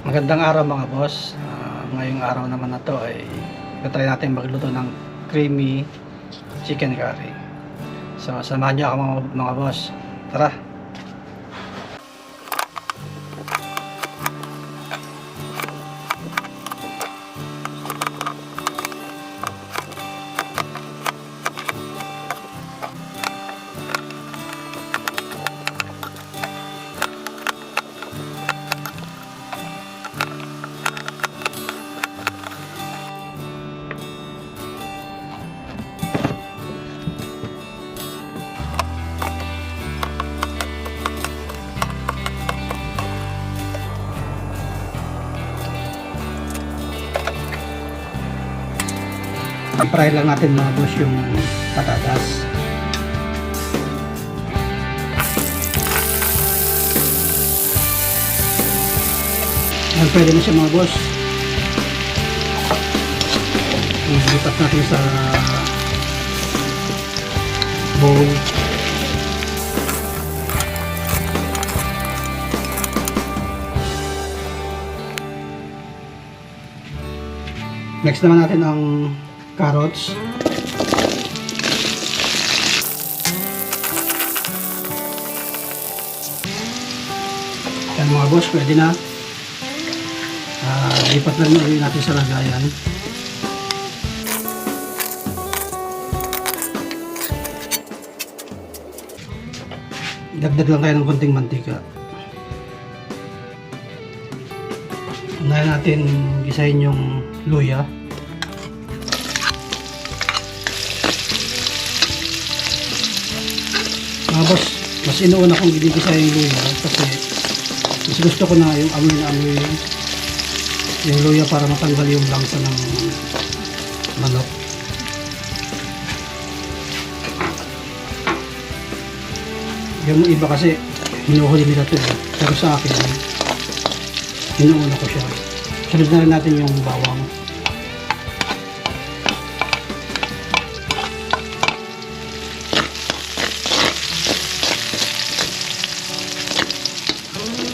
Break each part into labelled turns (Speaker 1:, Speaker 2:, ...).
Speaker 1: Magandang araw mga boss. Ngayong araw naman na to ay try natin magluto ng creamy chicken curry. So samahan niyo ako mga boss. Tara! I-fry lang natin mga boss yung patatas. Yan, pwede na siya mga boss. Lipat natin sa bowl. Next naman natin ang carrots. Yan mga boss, pwede na. Lipat lang ulit natin sa lagayan. Dagdag lang tayo ng konting mantika. Unahin natin gisahin yung luya. Mga boss, mas inuuna kong ginigisa yung luya kasi mas gusto ko na yung amoy na amoy yung luya para matanggal yung langsa ng manok. Yung iba kasi hinuhuli nila ito pero sa akin inuuna ko siya. Sunod na rin natin yung bawang.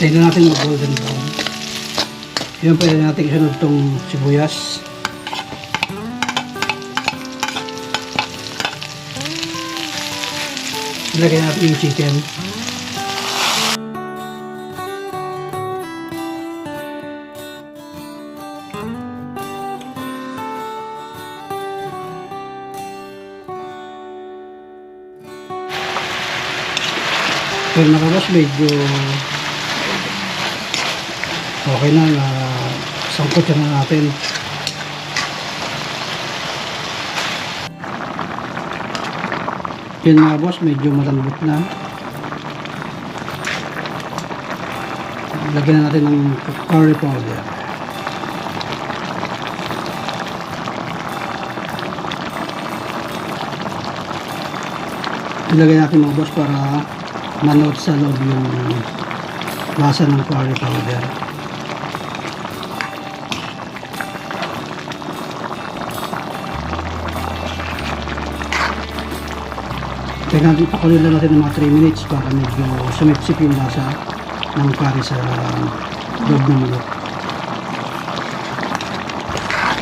Speaker 1: Tignan natin mag golden brown. Yun, pwede natin isunod itong sibuyas. Ilagay natin yung chicken. Pero nakabas medyo okay na, sangkot na natin. Yan mga boss, medyo malambot na. Lagyan na natin ng curry powder. Ilagay natin mga boss para manood sa loob yung lasa ng curry powder. Kaya natin pakuloy lang natin ng mga 3 minutes para medyo sumipsip yung lasa ng curry sa loob ng manok.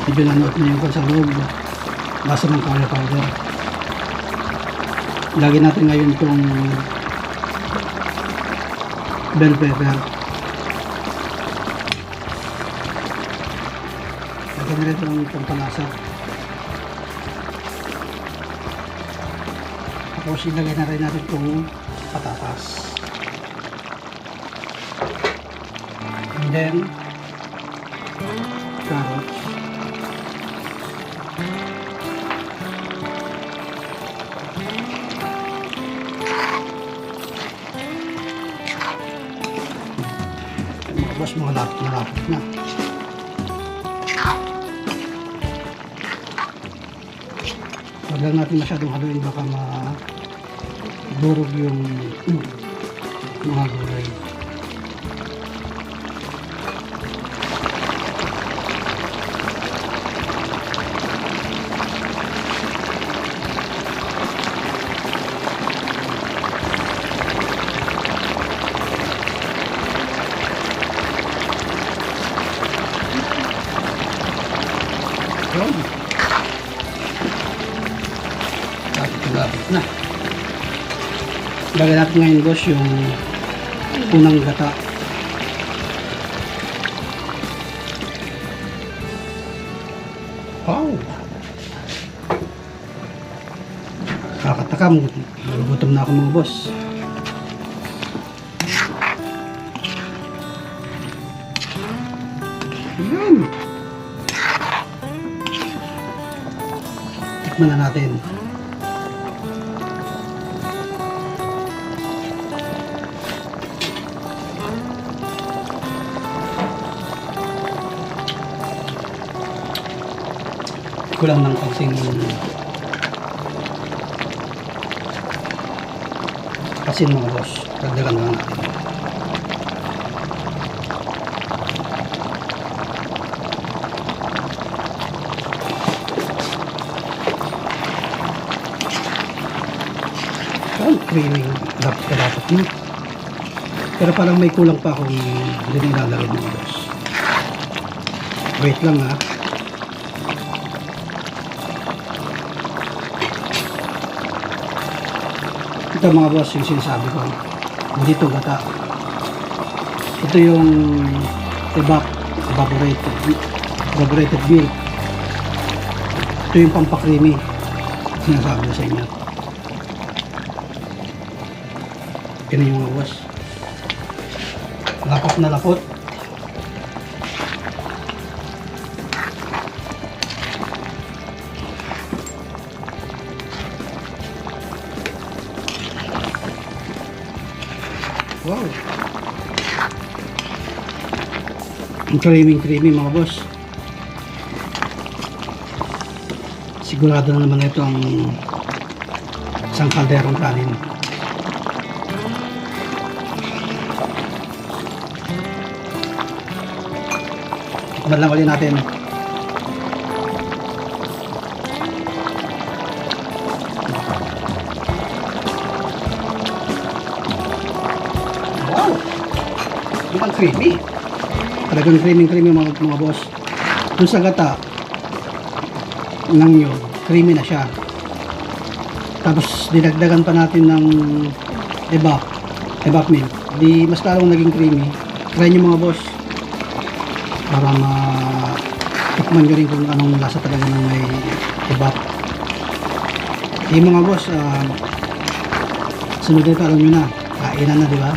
Speaker 1: Medyo nanood na yung sa loob lasa ng curry powder. Lagyan natin ngayon itong bell pepper. Lagyan na rin itong pampalasa. Tapos ilagay na rin natin itong patatas. And then carrots. Tapos mga malapit na. Huwag lang natin masyadong haluin, baka durog yung mga gulay. Yun. Lapit na. Lagyan natin ngayon boss yung unang gata. Wow! Kakatakam. Nagugutom na ako mga boss. Yan. Tikman na natin. Kulang ng kasing asin mga boss. Dagdagan lang natin. Creamy dapat nyo. Pero parang may kulang pa akong hindi nilalagay mga boss. Wait lang ha. Ito mga boss yung sinasabi ko. Hindi ito gata. Ito yung evaporated milk. Ito yung pampakrimi. Sinasabi ko sa inyo. Yan yung mga boss. Lapot na lapot. Wow. Ang creamy mga boss. Sigurado na naman ito ang isang kalderong kanin. Tikman lang ulit natin. Wow! Yung creamy. Talagang creamy mga boss. Dun sa gata ng yun, creamy na siya. Tapos dinagdagan pa natin ng evap milk. Di mas lalong naging creamy. Try nyo mga boss. Para ma-tikman nyo rin kung anong lasa talaga ng may evap. Yung mga boss, sunod ito alam nyo na. Kainan na, di ba?